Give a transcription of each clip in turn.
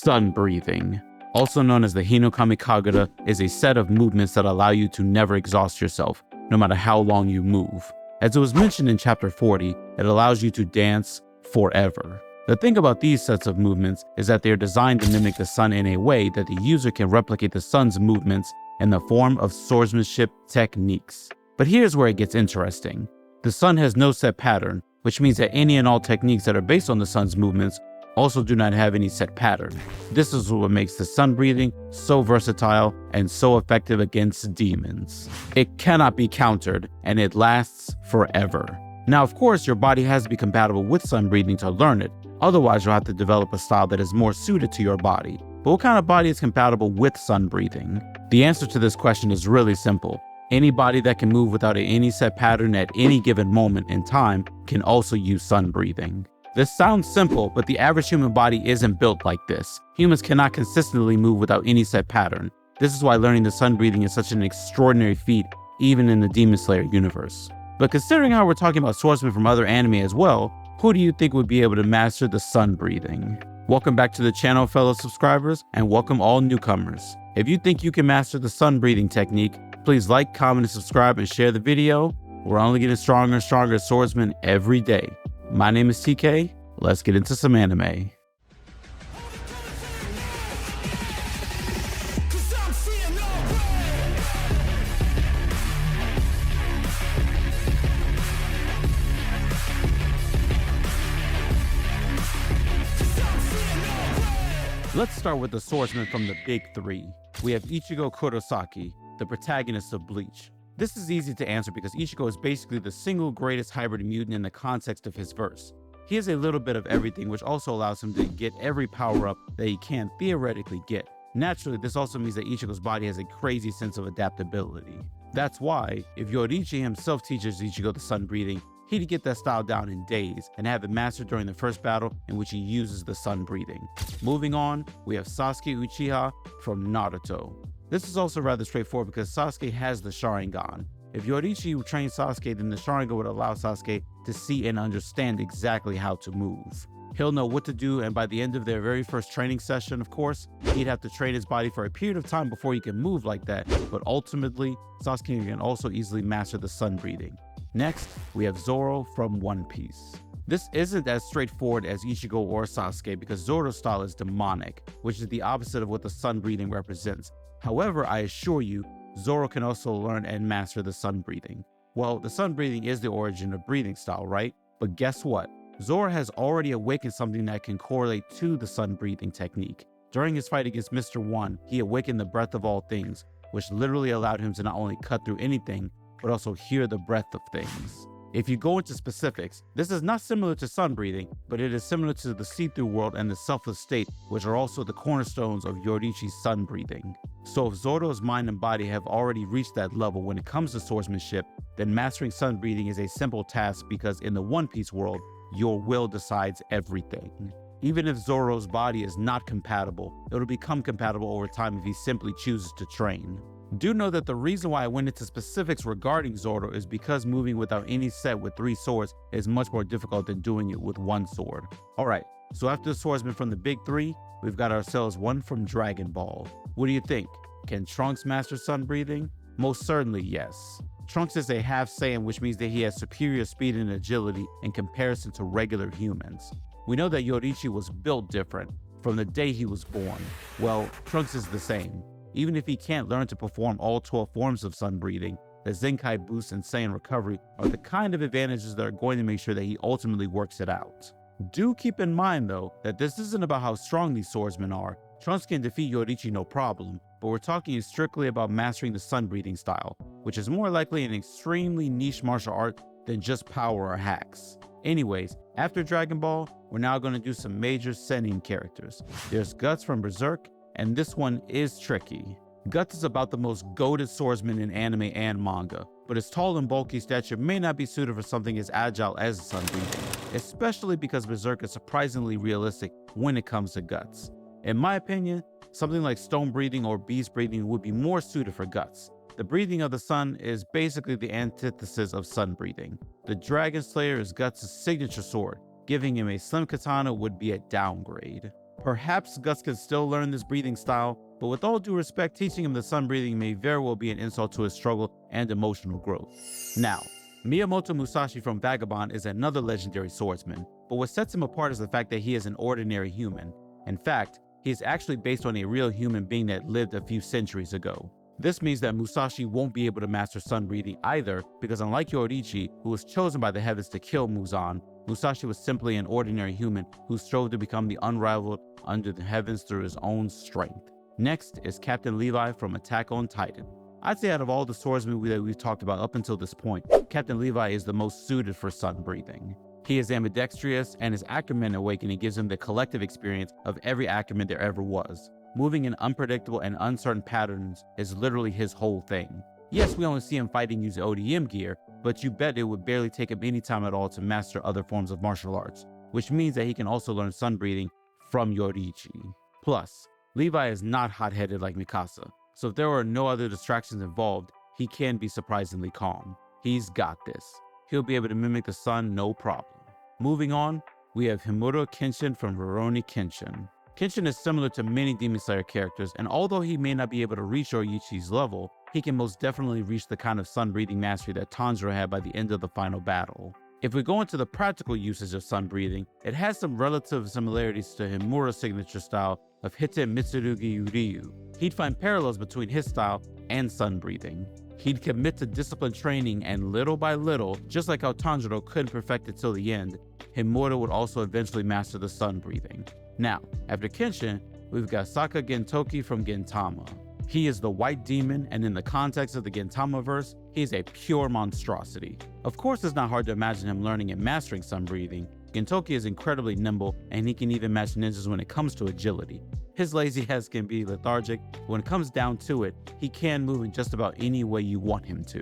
Sun breathing, also known as the Hinokami Kagura, is a set of movements that allow you to never exhaust yourself, no matter how long you move. As it was mentioned in chapter 40, it allows you to dance forever. The thing about these sets of movements is that they are designed to mimic the sun in a way that the user can replicate the sun's movements in the form of swordsmanship techniques. But here's where it gets interesting. The sun has no set pattern, which means that any and all techniques that are based on the sun's movements also do not have any set pattern. This is what makes the sun breathing so versatile and so effective against demons. It cannot be countered, and it lasts forever. Now, of course, your body has to be compatible with sun breathing to learn it. Otherwise, you'll have to develop a style that is more suited to your body. But what kind of body is compatible with sun breathing? The answer to this question is really simple. Any body that can move without any set pattern at any given moment in time can also use sun breathing. This sounds simple, but the average human body isn't built like this. Humans cannot consistently move without any set pattern. This is why learning the sun breathing is such an extraordinary feat, even in the Demon Slayer universe. But considering how we're talking about swordsmen from other anime as well, who do you think would be able to master the sun breathing? Welcome back to the channel, fellow subscribers, and welcome all newcomers. If you think you can master the sun breathing technique, please like, comment, and subscribe, and share the video. We're only getting stronger and stronger as swordsmen every day. My name is TK. Let's get into some anime. Let's start with the swordsman from the big three. We have Ichigo Kurosaki, the protagonist of Bleach. This is easy to answer because Ichigo is basically the single greatest hybrid mutant in the context of his verse. He has a little bit of everything, which also allows him to get every power-up that he can theoretically get. Naturally, this also means that Ichigo's body has a crazy sense of adaptability. That's why, if Yoruichi himself teaches Ichigo the sun breathing, he'd get that style down in days and have it mastered during the first battle in which he uses the sun breathing. Moving on, we have Sasuke Uchiha from Naruto. This is also rather straightforward because Sasuke has the Sharingan. If Yoruichi trained Sasuke, then the Sharingan would allow Sasuke to see and understand exactly how to move. He'll know what to do, and by the end of their very first training session, of course, he'd have to train his body for a period of time before he can move like that, but ultimately, Sasuke can also easily master the sun breathing. Next, we have Zoro from One Piece. This isn't as straightforward as Ichigo or Sasuke because Zoro's style is demonic, which is the opposite of what the sun breathing represents. However, I assure you, Zoro can also learn and master the sun breathing. Well, the sun breathing is the origin of breathing style, right? But guess what? Zoro has already awakened something that can correlate to the sun breathing technique. During his fight against Mr. One, he awakened the breath of all things, which literally allowed him to not only cut through anything, but also hear the breath of things. If you go into specifics, this is not similar to sun breathing, but it is similar to the see-through world and the selfless state, which are also the cornerstones of Yoruichi's sun breathing. So if Zoro's mind and body have already reached that level when it comes to swordsmanship, then mastering sun breathing is a simple task because in the One Piece world, your will decides everything. Even if Zoro's body is not compatible, it'll become compatible over time if he simply chooses to train. Do know that the reason why I went into specifics regarding Zoro is because moving without any set with 3 swords is much more difficult than doing it with 1 sword. Alright, so after the swordsman from the big 3, we've got ourselves one from Dragon Ball. What do you think? Can Trunks master sun breathing? Most certainly yes. Trunks is a half Saiyan, which means that he has superior speed and agility in comparison to regular humans. We know that Yoruichi was built different from the day he was born. Well, Trunks is the same. Even if he can't learn to perform all 12 forms of sun breathing, the Zenkai boost and Saiyan recovery are the kind of advantages that are going to make sure that he ultimately works it out. Do keep in mind though, that this isn't about how strong these swordsmen are. Trunks can defeat Yoruichi no problem, but we're talking strictly about mastering the sun breathing style, which is more likely an extremely niche martial art than just power or hacks. Anyways, after Dragon Ball, we're now going to do some major Sennin characters. There's Guts from Berserk, and this one is tricky. Guts is about the most goated swordsman in anime and manga, but his tall and bulky stature may not be suited for something as agile as sun breathing, especially because Berserk is surprisingly realistic when it comes to Guts. In my opinion, something like stone breathing or beast breathing would be more suited for Guts. The breathing of the sun is basically the antithesis of sun breathing. The Dragon Slayer is Guts' signature sword. Giving him a slim katana would be a downgrade. Perhaps Gus can still learn this breathing style, but with all due respect, teaching him the sun breathing may very well be an insult to his struggle and emotional growth. Now, Miyamoto Musashi from Vagabond is another legendary swordsman, but what sets him apart is the fact that he is an ordinary human. In fact, he is actually based on a real human being that lived a few centuries ago. This means that Musashi won't be able to master sun breathing either, because unlike Yoruichi, who was chosen by the heavens to kill Muzan, Musashi was simply an ordinary human who strove to become the unrivaled under the heavens through his own strength. Next is Captain Levi from Attack on Titan. I'd say out of all the swordsmen that we've talked about up until this point, Captain Levi is the most suited for sun breathing. He is ambidextrous, and his Ackerman awakening gives him the collective experience of every Ackerman there ever was. Moving in unpredictable and uncertain patterns is literally his whole thing. Yes, we only see him fighting using ODM gear, but you bet it would barely take him any time at all to master other forms of martial arts, which means that he can also learn sun breathing from Yoruichi. Plus, Levi is not hot-headed like Mikasa, so if there are no other distractions involved, he can be surprisingly calm. He's got this. He'll be able to mimic the sun no problem. Moving on, we have Himura Kenshin from Rurouni Kenshin. Kenshin is similar to many Demon Slayer characters, and although he may not be able to reach Yoruichi's level, he can most definitely reach the kind of sun-breathing mastery that Tanjiro had by the end of the final battle. If we go into the practical usage of sun breathing, it has some relative similarities to Himura's signature style of Hite Mitsurugi Uryu. He'd find parallels between his style and sun breathing. He'd commit to disciplined training, and little by little, just like how Tanjiro couldn't perfect it till the end, Himura would also eventually master the sun breathing. Now, after Kenshin, we've got Saka Gintoki from Gintama. He is the white demon, and in the context of the Gintama verse, he is a pure monstrosity. Of course, it's not hard to imagine him learning and mastering sun breathing. Gintoki is incredibly nimble, and he can even match ninjas when it comes to agility. His lazy ass can be lethargic, but when it comes down to it, he can move in just about any way you want him to.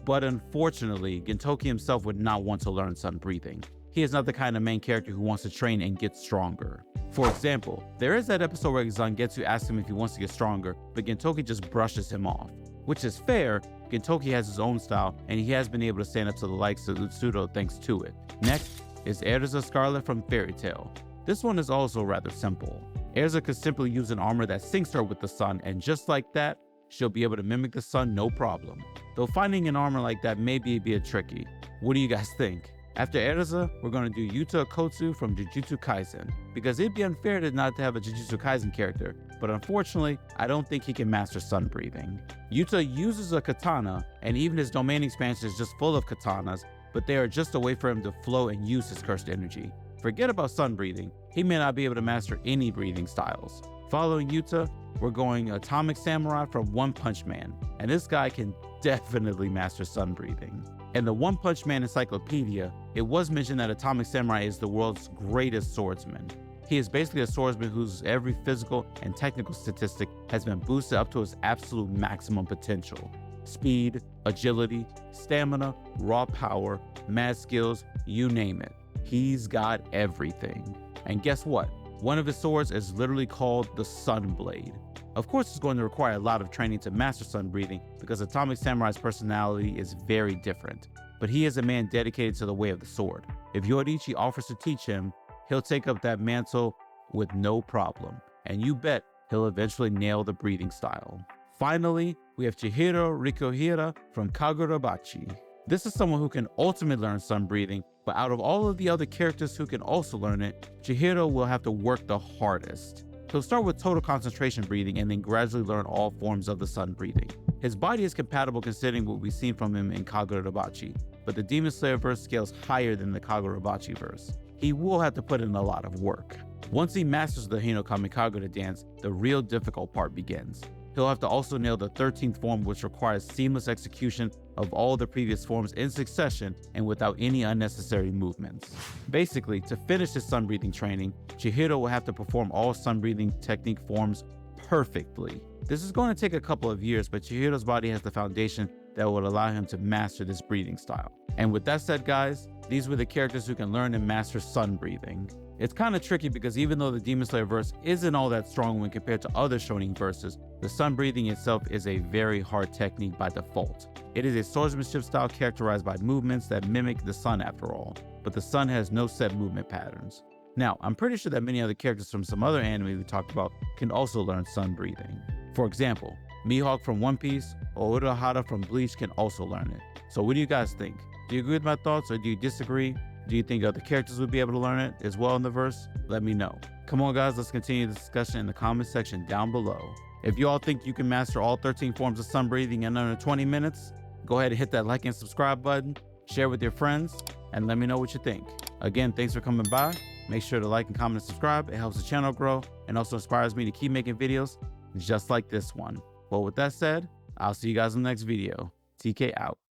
But unfortunately, Gintoki himself would not want to learn sun breathing. He is not the kind of main character who wants to train and get stronger. For example, there is that episode where Zangetsu asks him if he wants to get stronger, but Gintoki just brushes him off. Which is fair, Gintoki has his own style, and he has been able to stand up to the likes of Utsudo thanks to it. Next is Erza Scarlet from Fairy Tail. This one is also rather simple. Erza could simply use an armor that syncs her with the sun, and just like that, she'll be able to mimic the sun no problem. Though finding an armor like that may be a bit tricky. What do you guys think? After Erza, we're going to do Yuta Okkotsu from Jujutsu Kaisen, because it'd be unfair to not have a Jujutsu Kaisen character, but unfortunately, I don't think he can master sun breathing. Yuta uses a katana, and even his domain expansion is just full of katanas, but they are just a way for him to flow and use his cursed energy. Forget about sun breathing, he may not be able to master any breathing styles. Following Yuta, we're going Atomic Samurai from One Punch Man, and this guy can definitely master sun breathing. In the One Punch Man Encyclopedia, it was mentioned that Atomic Samurai is the world's greatest swordsman. He is basically a swordsman whose every physical and technical statistic has been boosted up to its absolute maximum potential. Speed, agility, stamina, raw power, mad skills, you name it. He's got everything. And guess what? One of his swords is literally called the Sun Blade. Of course, it's going to require a lot of training to master sun breathing because Atomic Samurai's personality is very different. But he is a man dedicated to the way of the sword. If Yoruichi offers to teach him, he'll take up that mantle with no problem. And you bet he'll eventually nail the breathing style. Finally, we have Chihiro Rokuhiro from Kagurabachi. This is someone who can ultimately learn sun breathing, but out of all of the other characters who can also learn it, Chihiro will have to work the hardest. He'll start with total concentration breathing and then gradually learn all forms of the sun breathing. His body is compatible considering what we've seen from him in Kagurabachi, but the Demon Slayer verse scales higher than the Kagurabachi verse. He will have to put in a lot of work. Once he masters the Hino Kamikagura dance, the real difficult part begins. He'll have to also nail the 13th form, which requires seamless execution of all the previous forms in succession and without any unnecessary movements. Basically, to finish his sun breathing training, Chihiro will have to perform all sun breathing technique forms perfectly. This is going to take a couple of years, but Chihiro's body has the foundation that will allow him to master this breathing style. And with that said, guys, these were the characters who can learn and master sun breathing. It's kind of tricky because even though the Demon Slayer verse isn't all that strong when compared to other shonen verses, the sun breathing itself is a very hard technique by default. It is a swordsmanship style characterized by movements that mimic the sun after all, but the sun has no set movement patterns. Now, I'm pretty sure that many other characters from some other anime we talked about can also learn sun breathing. For example, Mihawk from One Piece or Urahara from Bleach can also learn it. So what do you guys think? Do you agree with my thoughts or do you disagree? Do you think other characters would be able to learn it as well in the verse? Let me know. Come on guys, let's continue the discussion in the comment section down below. If you all think you can master all 13 forms of sun breathing in under 20 minutes, go ahead and hit that like and subscribe button, share with your friends, and let me know what you think. Again, thanks for coming by. Make sure to like and comment and subscribe. It helps the channel grow and also inspires me to keep making videos just like this one. Well, with that said, I'll see you guys in the next video. TK out.